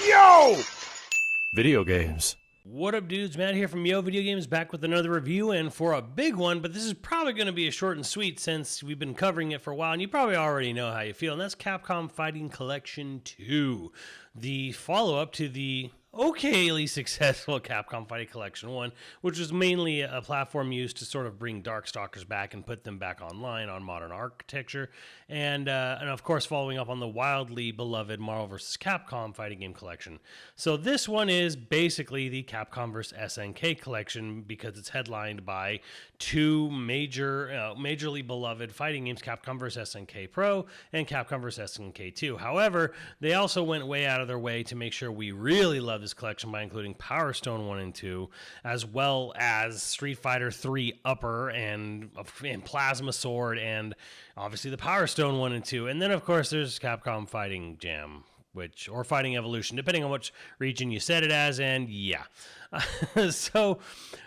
Yo! Video games. What up, dudes? Matt here from YoVideogames, back with another review, and for a big one, but this is probably going to be a short and sweet since we've been covering it for a while, and you probably already know how you feel, and that's Capcom Fighting Collection 2, the follow-up to the okayly successful Capcom Fighting Collection 1, which was mainly a platform used to sort of bring Darkstalkers back and put them back online on modern architecture, and of course following up on the wildly beloved Marvel vs. Capcom Fighting Game Collection. So this one is basically the Capcom vs. SNK collection because it's headlined by two majorly beloved fighting games, Capcom vs. SNK Pro and Capcom vs. SNK 2. However, they also went way out of their way to make sure we really love this collection by including Power Stone 1 and 2, as well as Street Fighter 3 Upper and Plasma Sword, and obviously the Power Stone 1 and 2. And then, of course, there's Capcom Fighting Jam, or Fighting Evolution, depending on which region you set it as, and yeah. So,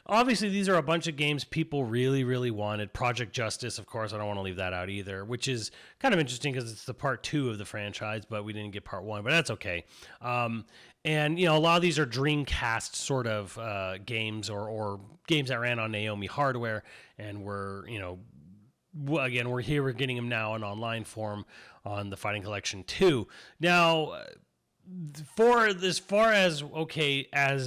obviously, these are a bunch of games people really, really wanted. Project Justice, of course, I don't want to leave that out either, which is kind of interesting because it's the part 2 of the franchise, but we didn't get part 1, but that's okay. And, you know, a lot of these are Dreamcast sort of games or games that ran on Naomi hardware, and we're getting them now in online form on the Fighting Collection 2. Now, for as far as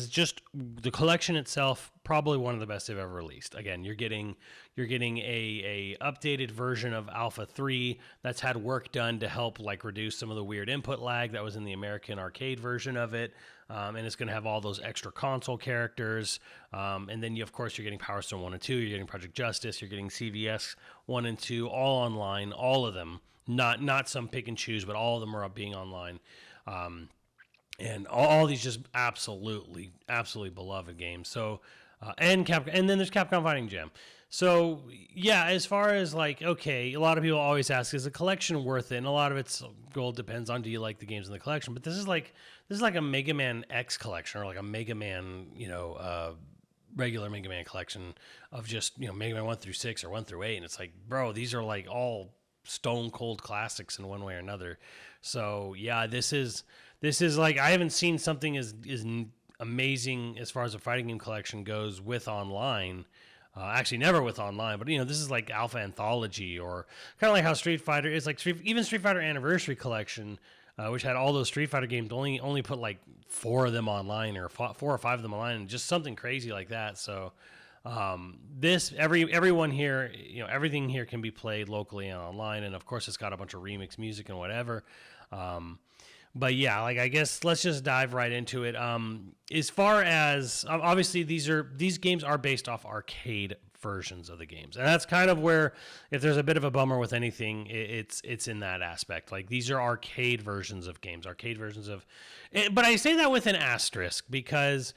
just the collection itself, probably one of the best they've ever released. Again, you're getting a updated version of Alpha 3 that's had work done to help reduce some of the weird input lag that was in the American arcade version of it. And it's going to have all those extra console characters. And then, of course, you're getting Power Stone 1 and 2. You're getting Project Justice. You're getting CVS 1 and 2, all online, all of them. Not some pick and choose, but all of them are being online. And all these just absolutely beloved games. So, and then there's Capcom Fighting Jam. So, yeah, as far as a lot of people always ask, is the collection worth it? And a lot of its goal depends on, do you like the games in the collection? But this is like a Mega Man X collection, or like a Mega Man, regular Mega Man collection of just, Mega Man 1 through 6 or 1 through 8. And it's like, bro, these are all stone cold classics in one way or another. So, yeah, this is I haven't seen something as amazing as far as a fighting game collection goes with online. Actually, never with online, but this is like Alpha Anthology, or kind of like how Street Fighter is even Street Fighter Anniversary Collection, which had all those Street Fighter games, only put 4 of them online, or 4 or 5 of them online, and just something crazy like that. So everyone here, everything here can be played locally and online, and of course it's got a bunch of remix music and whatever. But yeah, I guess let's just dive right into it. As far as obviously these games are based off arcade versions of the games, and that's kind of where, if there's a bit of a bummer with anything, it's in that aspect. These are arcade versions of games, but I say that with an asterisk because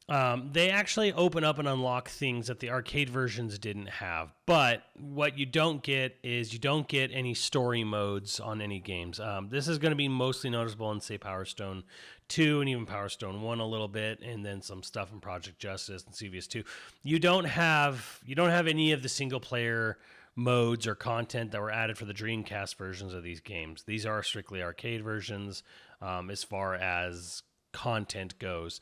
they actually open up and unlock things that the arcade versions didn't have. But what you don't get is any story modes on any games. This is going to be mostly noticeable in, say, Power Stone 2 and even Power Stone 1 a little bit, and then some stuff in Project Justice and CVS 2. You don't have any of the single player modes or content that were added for the Dreamcast versions of these games. These are strictly arcade versions as far as content goes.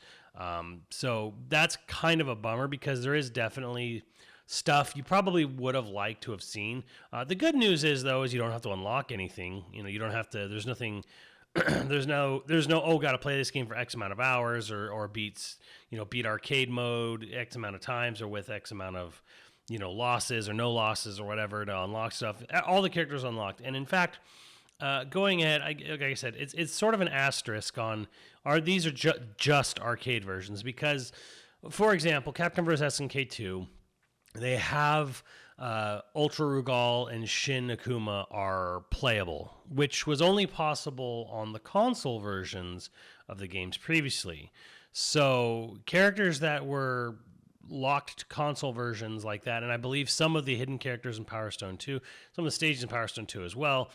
So that's kind of a bummer because there is definitely stuff you probably would have liked to have seen. The good news is, though, is you don't have to unlock anything. You don't have to, there's nothing, there's no, got to play this game for X amount of hours or beat arcade mode X amount of times or with X amount of, losses or no losses or whatever to unlock stuff. All the characters unlocked. And in fact, going ahead, like I said, it's sort of an asterisk on these are just arcade versions because, for example, Capcom vs. SNK 2, they have Ultra Rugal and Shin Akuma are playable, which was only possible on the console versions of the games previously. So characters that were locked to console versions like that, and I believe some of the hidden characters in Power Stone 2, some of the stages in Power Stone 2 as well,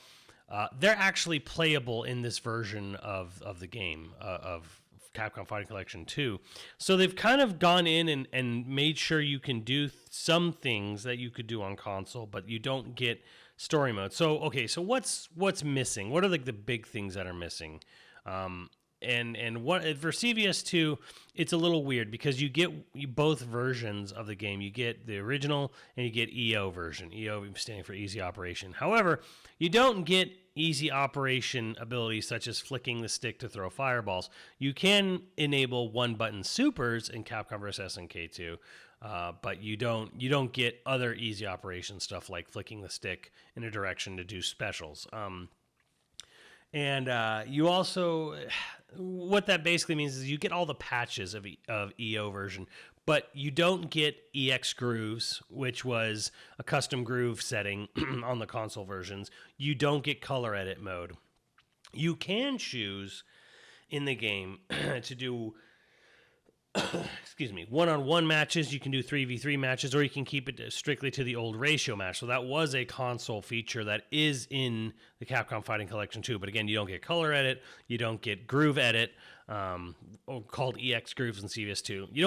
they're actually playable in this version of the game, of Capcom Fighting Collection 2. So they've kind of gone in and made sure you can do some things that you could do on console, but you don't get story mode. So, okay, so what's missing? What are the big things that are missing? And what for CVS2, it's a little weird because you get both versions of the game. You get the original and you get EO version. EO standing for easy operation. However, you don't get easy operation abilities such as flicking the stick to throw fireballs. You can enable one button supers in Capcom vs SNK2, but you don't get other easy operation stuff like flicking the stick in a direction to do specials. And you also, what that basically means is you get all the patches of EO version, but you don't get EX grooves, which was a custom groove setting on the console versions. You don't get color edit mode. You can choose in the game to do excuse me, one-on-one matches. You can do 3v3 matches, or you can keep it strictly to the old ratio match. So that was a console feature that is in the Capcom Fighting Collection too. But again, you don't get color edit, you don't get groove edit, called EX grooves in CVS2. You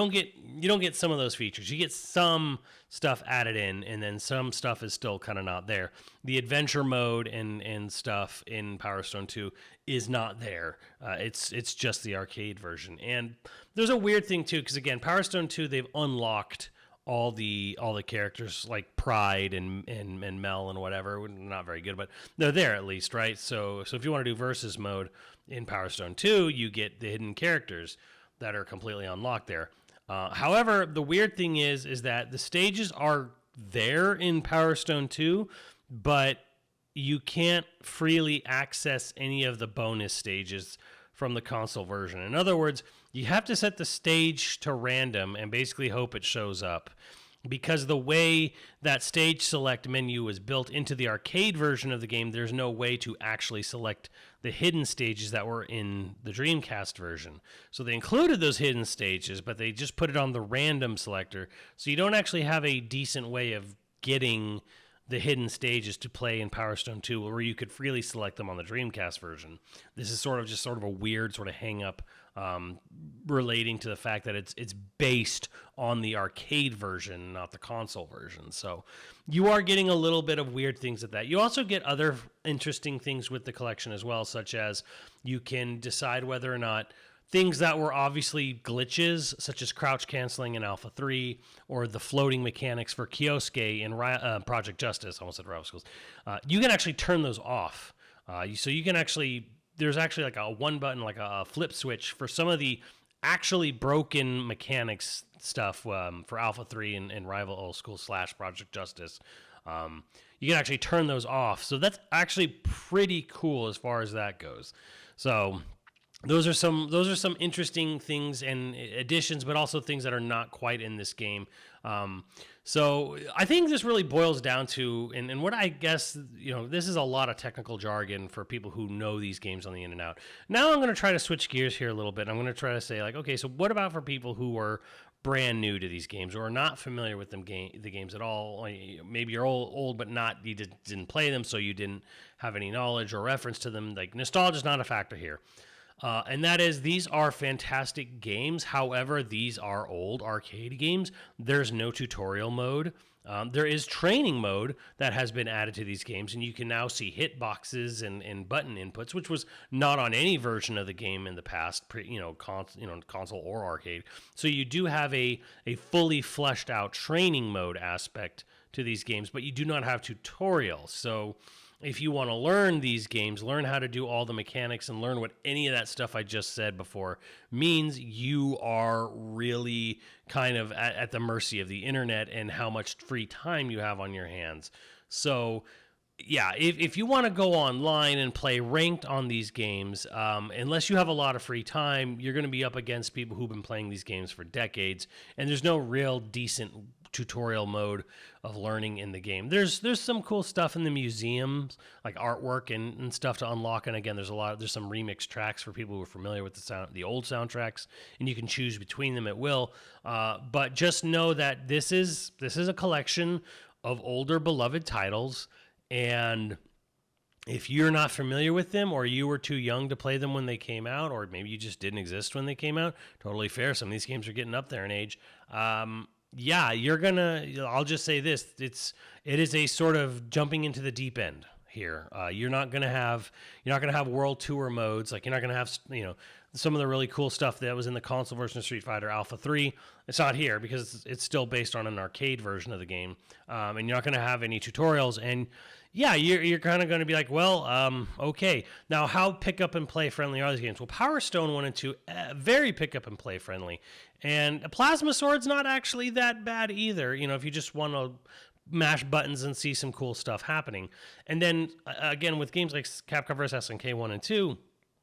don't get some of those features. You get some stuff added in, and then some stuff is still kind of not there. The adventure mode and stuff in Power Stone 2 is not there. It's just the arcade version. And there's a weird thing too, because again, Power Stone 2, they've unlocked all the characters like Pride and Mel and whatever. Not very good, but they're there at least, right? So if you want to do versus mode in Power Stone 2, you get the hidden characters that are completely unlocked there. However, the weird thing is that the stages are there in Power Stone 2, but you can't freely access any of the bonus stages from the console version. In other words, you have to set the stage to random and basically hope it shows up, because the way that stage select menu was built into the arcade version of the game, there's no way to actually select the hidden stages that were in the Dreamcast version. So they included those hidden stages, but they just put it on the random selector. So you don't actually have a decent way of getting the hidden stages to play in Power Stone 2, where you could freely select them on the Dreamcast version. This is sort of a weird sort of hang up relating to the fact that it's based on the arcade version, not the console version. So you are getting a little bit of weird things at that. You also get other interesting things with the collection as well, such as you can decide whether or not things that were obviously glitches, such as crouch canceling in Alpha 3, or the floating mechanics for Kyosuke in Project Justice, I almost said Rival Schools, you can actually turn those off. So you can actually, there's actually like a one button, like a flip switch for some of the actually broken mechanics stuff for Alpha 3 and Rival Schools / Project Justice. You can actually turn those off. So that's actually pretty cool as far as that goes. So those are some interesting things and additions, but also things that are not quite in this game. So I think this really boils down to, and what I guess, this is a lot of technical jargon for people who know these games on the in and out. Now I'm going to try to switch gears here a little bit. I'm going to try to say, like, okay, so what about for people who are brand new to these games or are not familiar with the games at all? Maybe you're old but you didn't play them, so you didn't have any knowledge or reference to them. Like, nostalgia is not a factor here. And that is, these are fantastic games. However, these are old arcade games. There's no tutorial mode. There is training mode that has been added to these games, and you can now see hitboxes and button inputs, which was not on any version of the game in the past, console or arcade. So you do have a fully fleshed out training mode aspect to these games, but you do not have tutorials. So if you want to learn these games, learn how to do all the mechanics and learn what any of that stuff I just said before means, you are really kind of at the mercy of the internet and how much free time you have on your hands. So yeah, if you want to go online and play ranked on these games, unless you have a lot of free time, you're going to be up against people who've been playing these games for decades, and there's no real decent tutorial mode of learning in the game. There's some cool stuff in the museums, like artwork and stuff to unlock, and again, there's some remix tracks for people who are familiar with the old soundtracks, and you can choose between them at will. But just know that this is a collection of older beloved titles, and if you're not familiar with them, or you were too young to play them when they came out, or maybe you just didn't exist when they came out, totally fair. Some of these games are getting up there in age. Yeah, I'll just say this. It is a sort of jumping into the deep end. here. You're not gonna have world tour modes. Like you're not gonna have some of the really cool stuff that was in the console version of Street Fighter Alpha 3. It's not here because it's still based on an arcade version of the game, and you're not gonna have any tutorials. And yeah, you're kind of going to be like, well, okay. Now, how pick up and play friendly are these games? Well, Power Stone 1 and 2, very pick up and play friendly. And a Plasma Sword's not actually that bad either, if you just want to mash buttons and see some cool stuff happening. And then, again, with games like Capcom vs. SNK 1 and 2,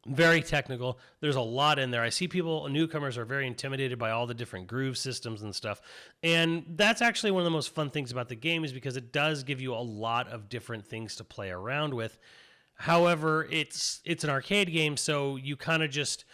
very technical. There's a lot in there. I see newcomers are very intimidated by all the different groove systems and stuff. And that's actually one of the most fun things about the game is because it does give you a lot of different things to play around with. However, it's an arcade game, so you kind of just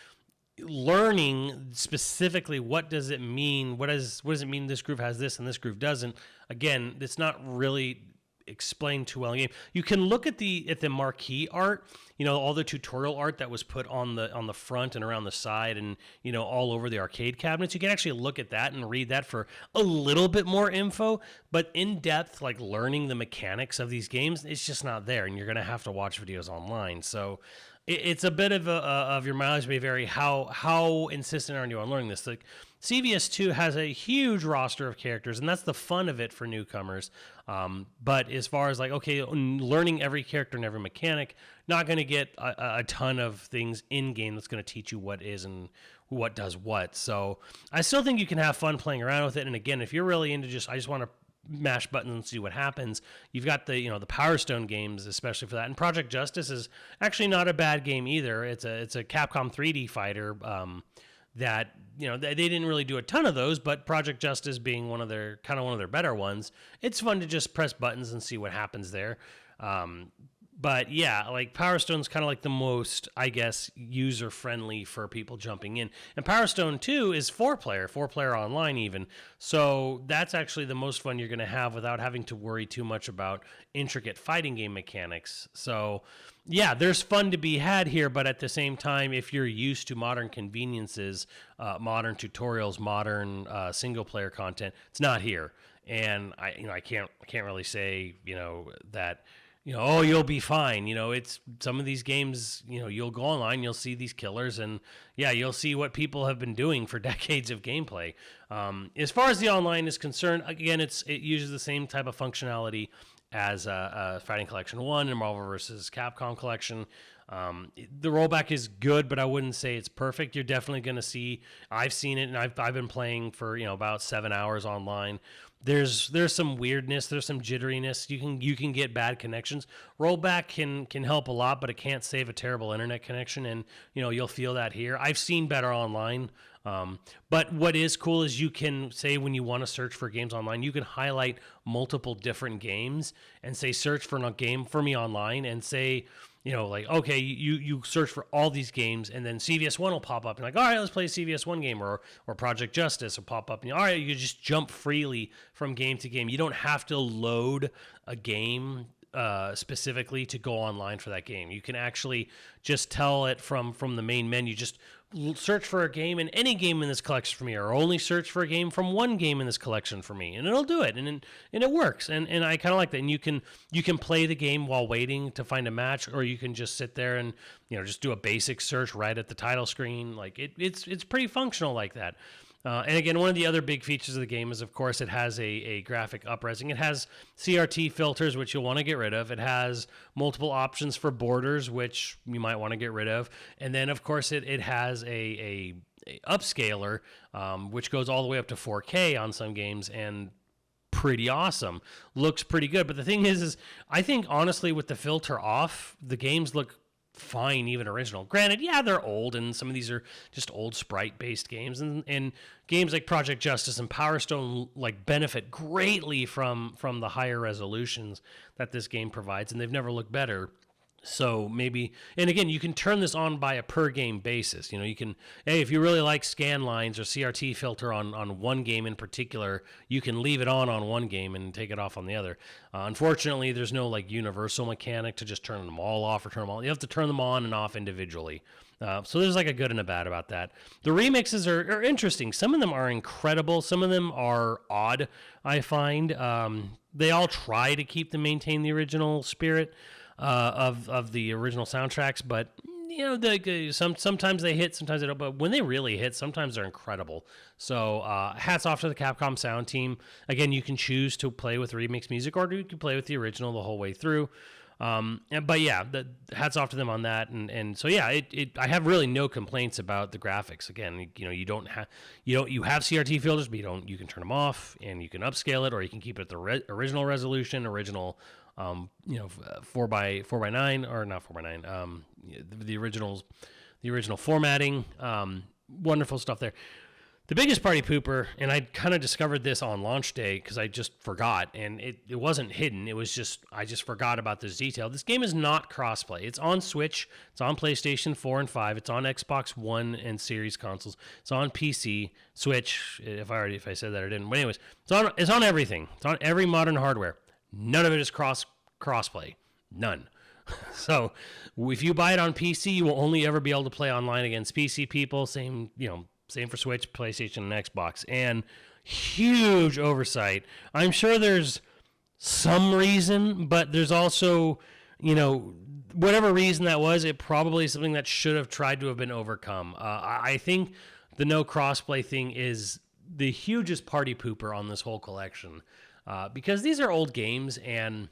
learning specifically what does it mean? What does it mean this groove has this and this groove doesn't? Again, it's not really explained too well in the game. You can look at the marquee art, all the tutorial art that was put on the front and around the side and all over the arcade cabinets. You can actually look at that and read that for a little bit more info, but in depth, like learning the mechanics of these games, it's just not there, and you're going to have to watch videos online. So it's a bit of your mileage may vary how insistent are you on learning this. Like CVS2 has a huge roster of characters, and that's the fun of it for newcomers. But as far as like, okay, learning every character and every mechanic, not going to get a ton of things in game that's going to teach you what is and what does what. So I still think you can have fun playing around with it. And again, if you're really into I just want to mash buttons and see what happens, you've got the Power Stone games, especially for that. And Project Justice is actually not a bad game either. It's a Capcom 3D fighter that they didn't really do a ton of those, but Project Justice being one of their better ones, it's fun to just press buttons and see what happens there. But yeah, like Power Stone's kind of like the most, I guess, user friendly for people jumping in. And Power Stone 2 is 4-player online even. So that's actually the most fun you're going to have without having to worry too much about intricate fighting game mechanics. So yeah, there's fun to be had here, but at the same time, if you're used to modern conveniences, modern tutorials, modern single player content, it's not here. And I can't really say that. Oh, you'll be fine. It's some of these games, you'll go online, you'll see these killers, and yeah, you'll see what people have been doing for decades of gameplay. As far as the online is concerned, again, it uses the same type of functionality as Fighting Collection 1 and Marvel vs. Capcom Collection. The rollback is good, but I wouldn't say it's perfect. You're definitely going to see, I've seen it, and I've been playing for about 7 hours online. There's some weirdness, there's some jitteriness. You can get bad connections. Rollback can help a lot, but it can't save a terrible internet connection, and you'll feel that here. I've seen better online. But what is cool is you can say when you want to search for games online, you can highlight multiple different games and say search for a game for me online, and say okay, you search for all these games, and then CVS1 will pop up. And like, all right, let's play a CVS1 game, or Project Justice will pop up. And all right, you just jump freely from game to game. You don't have to load a game specifically to go online for that game. You can actually just tell it from the main menu. Just search for a game in any game in this collection for me, or only search for a game from one game in this collection for me, and it'll do it, and it works, and I kind of like that. And you can play the game while waiting to find a match, or you can just sit there and just do a basic search right at the title screen. Like it's pretty functional like that. And again, one of the other big features of the game is, of course, it has a graphic upresing. It has CRT filters, which you'll want to get rid of. It has multiple options for borders, which you might want to get rid of. And then, of course, it has a upscaler, which goes all the way up to 4K on some games, and pretty awesome. Looks pretty good. But the thing is I think, honestly, with the filter off, the games look fine, even original. Granted, yeah, they're old, and some of these are just old sprite-based games, and games like Project Justice and Power Stone benefit greatly from the higher resolutions that this game provides, and they've never looked better. So maybe, and again, you can turn this on by a per game basis. You can, hey, if you really like scan lines or CRT filter on one game in particular, you can leave it on one game and take it off on the other. Unfortunately, there's no universal mechanic to just turn them all off or turn them on. You have to turn them on and off individually. So there's a good and a bad about that. The remixes are interesting. Some of them are incredible. Some of them are odd, I find. They all try to maintain the original spirit. of the original soundtracks, but sometimes they hit, sometimes they don't. But when they really hit, sometimes they're incredible. So hats off to the Capcom sound team. Again, you can choose to play with remix music, or you can play with the original the whole way through. But yeah, hats off to them on that. And so yeah, I have really no complaints about the graphics. Again, you have CRT filters, but you can turn them off, and you can upscale it, or you can keep it at the original resolution, 4x9, or not 4x9, the original formatting. Wonderful stuff there. The biggest party pooper, and I kind of discovered this on launch day because I just forgot, and it wasn't hidden. It was just, I just forgot about this detail. This game is not crossplay. It's on Switch. It's on PlayStation 4 and 5. It's on Xbox One and Series consoles. It's on PC, Switch, if I said that or didn't. But anyways, it's on everything. It's on every modern hardware. None of it is crossplay. None. So if you buy it on PC, you will only ever be able to play online against PC people. Same for Switch, PlayStation, and Xbox. And huge oversight. I'm sure there's some reason, but there's also, whatever reason that was, it probably is something that should have tried to have been overcome. I think the no crossplay thing is the hugest party pooper on this whole collection, because these are old games, and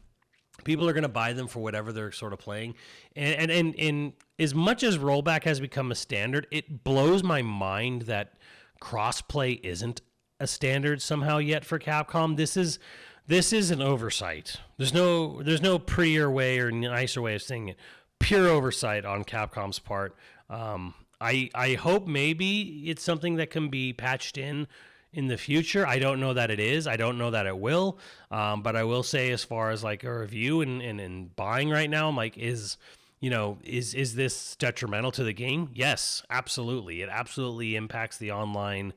people are going to buy them for whatever they're sort of playing. And as much as rollback has become a standard, it blows my mind that crossplay isn't a standard somehow yet for Capcom. This is an oversight. There's no prettier way or nicer way of saying it. Pure oversight on Capcom's part. I hope maybe it's something that can be patched in the future. I don't know that it is. I don't know that it will. But I will say, as far as like a review and buying right now, I'm like, is this detrimental to the game? Yes, absolutely. It absolutely impacts the online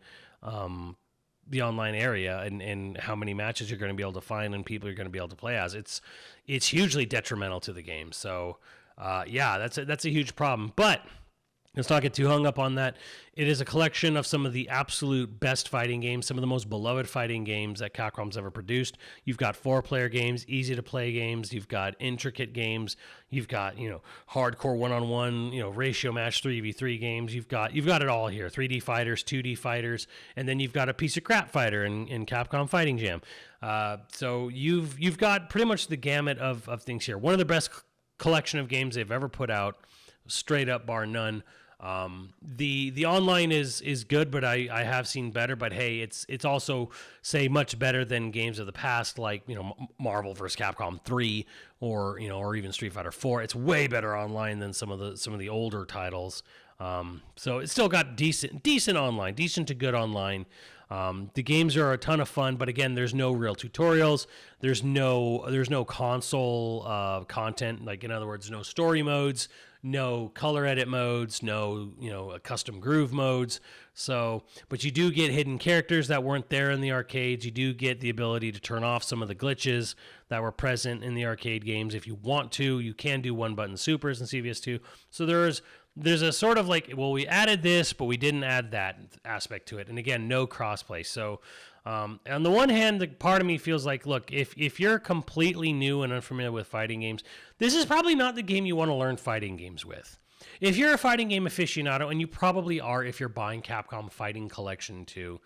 area and how many matches you're going to be able to find and people you're going to be able to play as. It's hugely detrimental to the game. So yeah, that's a huge problem. But let's not get too hung up on that. It is a collection of some of the absolute best fighting games, some of the most beloved fighting games that Capcom's ever produced. You've got 4-player games, easy-to-play games. You've got intricate games. You've got, hardcore one-on-one, ratio match 3v3 games. You've got it all here. 3D fighters, 2D fighters, and then you've got a piece of crap fighter in Capcom Fighting Jam. So you've got pretty much the gamut of things here. One of the best collection of games they've ever put out, straight up, bar none. The online is good, but I have seen better. But hey, it's also, say, much better than games of the past, like Marvel vs. Capcom 3 or even Street Fighter 4. It's way better online than some of the older titles. So it's still got decent online, decent to good online. The games are a ton of fun, but again, there's no real tutorials. There's no console content. Like, in other words, no story modes, no color edit modes, no custom groove modes. So, but you do get hidden characters that weren't there in the arcades. You do get the ability to turn off some of the glitches that were present in the arcade games if you want to. You can do one-button supers in CVS2. So there's a sort of like, well, we added this, but we didn't add that aspect to it. And again, no crossplay. So on the one hand, the part of me feels like, look, if you're completely new and unfamiliar with fighting games, this is probably not the game you want to learn fighting games with. If you're a fighting game aficionado, and you probably are if you're buying Capcom Fighting Collection 2,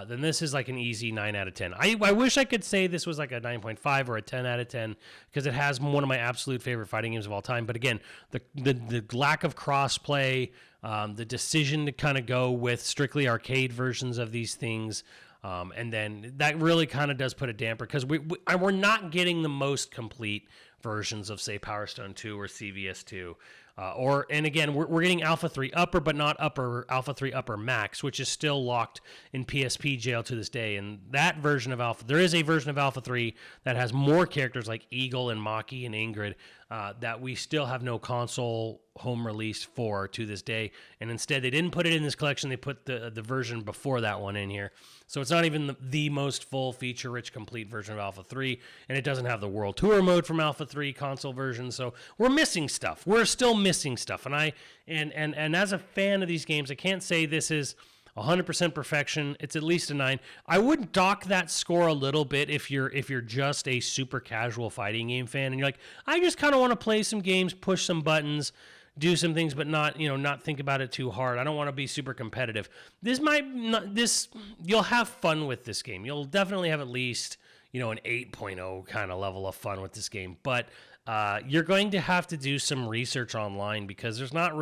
then this is like an easy 9 out of 10. I wish I could say this was like a 9.5 or a 10 out of 10, because it has one of my absolute favorite fighting games of all time. But again, the lack of crossplay, the decision to kind of go with strictly arcade versions of these things, and then that really kind of does put a damper, because we're not getting the most complete versions of, say, Power Stone 2 or CVS 2. And again, we're getting Alpha 3 Upper, but not Alpha 3 Upper Max, which is still locked in PSP jail to this day. And that version of Alpha, there is a version of Alpha 3 that has more characters like Eagle and Maki and Ingrid that we still have no console home release for to this day. And instead, they didn't put it in this collection. They put the version before that one in here. So it's not even the most full feature-rich complete version of Alpha 3, and it doesn't have the World Tour mode from Alpha 3 console version. So we're missing stuff. We're still missing stuff. And as a fan of these games, I can't say this is 100% perfection. It's at least a 9. I would dock that score a little bit if you're just a super casual fighting game fan and you're like, I just kind of want to play some games, push some buttons, do some things, but not think about it too hard. I don't want to be super competitive. You'll have fun with this game. You'll definitely have at least, an 8.0 kind of level of fun with this game, but you're going to have to do some research online because there's not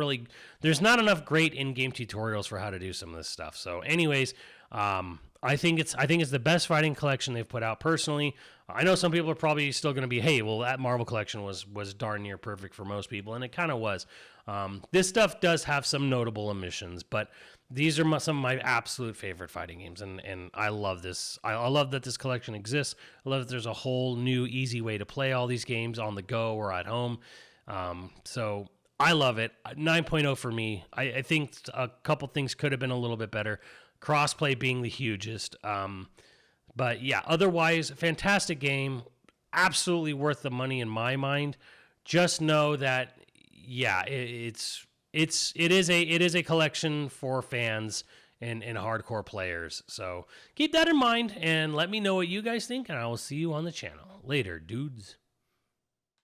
enough great in-game tutorials for how to do some of this stuff. So anyways, I think it's the best fighting collection they've put out personally. I know some people are probably still going to be, hey, well, that Marvel collection was darn near perfect for most people, and it kind of was. This stuff does have some notable omissions, but these are some of my absolute favorite fighting games, and I love this. I love that this collection exists. I love that there's a whole new easy way to play all these games on the go or at home. So I love it. 9.0 for me. I think a couple things could have been a little bit better. Crossplay being the hugest. But yeah, otherwise, fantastic game. Absolutely worth the money in my mind. Just know that, yeah, it is a collection for fans and hardcore players. So keep that in mind and let me know what you guys think, and I will see you on the channel later, dudes.